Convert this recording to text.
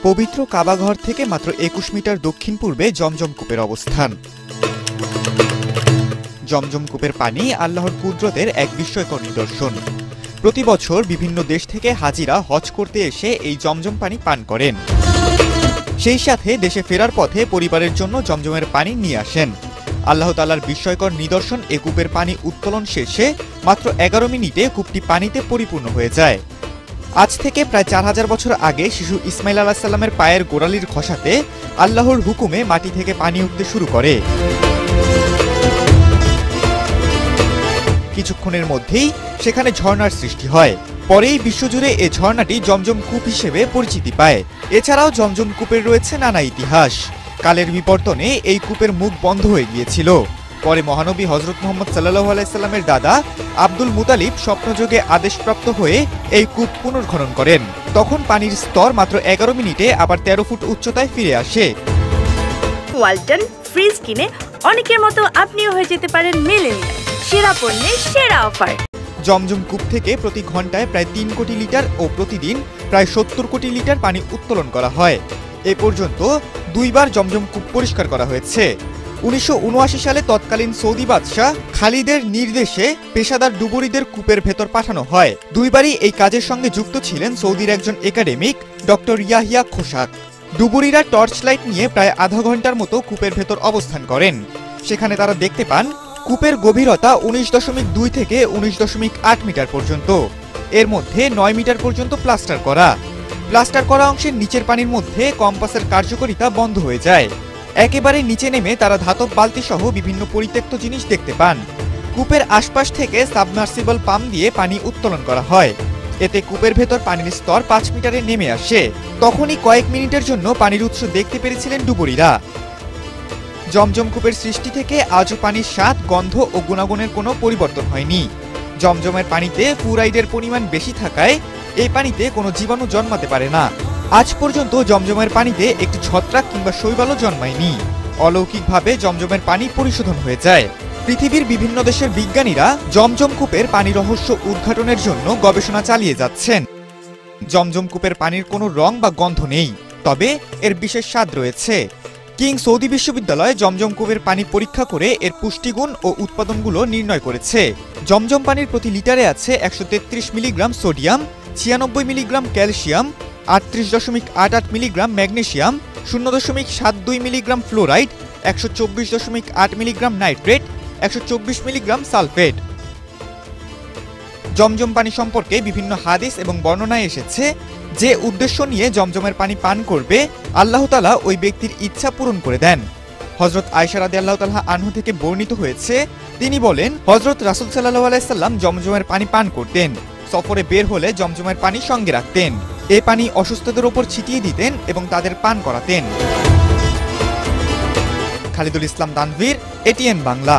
পবিত্র কাবাঘর থেকে মাত্র ২১ মিটার দক্ষিণ পূর্বে জমজম কূপের অবস্থান। জমজম কূপের পানি আল্লাহর কুদরতের এক বিস্ময়কর নিদর্শন। প্রতি বছর বিভিন্ন দেশ থেকে হাজিরা হজ করতে এসে এই জমজম পানি পান করেন। সেই সাথে দেশে ফেরার পথে পরিবারের জন্য জমজমের পানি নিয়ে আসেন। আল্লাহ তাআলার বিস্ময়কর নিদর্শন এ কূপের পানি উত্তোলন শেষে মাত্র ১১ মিনিটে কূপটি পানিতে পরিপূর্ণ হয়ে যায়। আজ থেকে প্রায় ৪,০০০ বছর আগে শিশু ইসমাইল আলাইহিস সালামের পায়ের গোড়ালির খসাতে আল্লাহর হুকুমে মাটি থেকে পানি উঠতে শুরু করে। কিছুক্ষণের মধ্যেই সেখানে ঝর্ণার সৃষ্টি হয়। পরেই বিশ্বজুড়ে এ ঝর্ণাটি জমজম কূপ হিসেবে পরিচিতি পায়। এছাড়াও জমজম কূপের রয়েছে নানা ইতিহাস। কালের বিবর্তনে এই কূপের মুখ বন্ধ হয়ে গিয়েছিল। পরে মহানবী হযরত মুহাম্মদ সাল্লাল্লাহু আলাইহি সাল্লামের দাদা আব্দুল মুতালিব স্বপ্নযোগে আদেশপ্রাপ্ত হয়ে এই কূপ পুনর্খনন করেন। তখন পানির স্তর মাত্র ১১ মিনিটে আবার ১৩ ফুট উচ্চতায় ফিরে আসে। ওয়ালটন ফ্রিজ কিনে অনেকের মতো আপনিও হয়ে যেতে পারেন মিলেনিয়াল। সেরা পণ্যের সেরা অফার। জমজম কূপ থেকে প্রতি ঘন্টায় প্রায় ৩ কোটি লিটার ও প্রতিদিন প্রায় ৭০ কোটি লিটার পানি উত্তোলন করা হয়। এ পর্যন্ত ২ বার জমজম কূপ পরিষ্কার করা হয়েছে। ১৯৭৯ সালে তৎকালীন সৌদি বাদশাহ খালিদের নির্দেশে পেশাদার ডুবুরিদের কূপের ভেতর পাঠানো হয়। ২ বারই এই কাজের সঙ্গে যুক্ত ছিলেন সৌদির একজন একাডেমিক ডক্টর ইয়াহিয়া খোসাক। ডুবুরিরা টর্চ লাইট নিয়ে প্রায় আধা ঘন্টার মতো কূপের ভেতর অবস্থান করেন। সেখানে তারা দেখতে পান কূপের গভীরতা ১৯.২ থেকে ১৯.৮ মিটার পর্যন্ত। এর মধ্যে ৯ মিটার পর্যন্ত প্লাস্টার করা অংশের নিচের পানির মধ্যে কম্পাসের কার্যকারিতা বন্ধ হয়ে যায়। একেবারে নিচে নেমে তারা ধাতব বালতি সহ বিভিন্ন পরিত্যক্ত জিনিস দেখতে পান। কূপের আশপাশ থেকে সাবমার্সিবল পাম্প দিয়ে পানি উত্তোলন করা হয়। এতে কূপের ভেতর পানির স্তর ৫ মিটারে নেমে আসে। তখনই কয়েক মিনিটের জন্য পানির উৎস দেখতে পেরেছিলেন ডুবুরিরা। জমজম কূপের সৃষ্টি থেকে আজও পানির স্বাদ, গন্ধ ও গুণাগুণের কোনো পরিবর্তন হয়নি। জমজমের পানিতে ফ্লুরাইডের পরিমাণ বেশি থাকায় এই পানিতে কোনো জীবাণু জন্মাতে পারে না। আজ পর্যন্ত জমজমের পানিতে একটি ছত্রাক কিংবা শৈবালও জন্মায়নি। অলৌকিকভাবে জমজমের পানি পরিশোধন হয়ে যায়। পৃথিবীর বিভিন্ন দেশের বিজ্ঞানীরা জমজম কূপের পানি রহস্য উদ্ঘাটনের জন্য গবেষণা চালিয়ে যাচ্ছেন। জমজম কূপের পানির কোনো রং বা গন্ধ নেই, তবে এর বিশেষ স্বাদ রয়েছে। কিং সৌদি বিশ্ববিদ্যালয় জমজম কূপের পানি পরীক্ষা করে এর পুষ্টিগুণ ও উৎপাদনগুলো নির্ণয় করেছে। জমজম পানির প্রতি লিটারে আছে ১৩৩ মিলিগ্রাম সোডিয়াম, ৯৬ মিলিগ্রাম ক্যালসিয়াম, ৩৮.৮৮ মিলিগ্রাম ম্যাগনেসিয়াম, ০.৭২ মিলিগ্রাম ফ্লোরাইড, ১২৪.৮ milligram nitrate, ১২৪ milligram sulphate. Zamzam পানি সম্পর্কে বিভিন্ন হাদিস এবং বর্ণনায় এসেছে যে উদ্দেশ্য নিয়ে জমজমের পানি পান করবে আল্লাহ তাআলা ওই ব্যক্তির ইচ্ছা পূরণ করে দেন। হযরত আয়েশা রাদিয়াল্লাহু তাআলা আনহা থেকে বর্ণিত হয়েছে, তিনি বলেন, হযরত রাসূল সাল্লাল্লাহু আলাইহি সাল্লাম জমজমের পানি পান করতেন। সফরে বের হলে জমজমের পানি সঙ্গে রাখতেন। এ পানি অসুস্থদের ওপর ছিটিয়ে দিতেন এবং তাদের পান করাতেন। খালিদুল ইসলাম তানভীর, এটিএন বাংলা।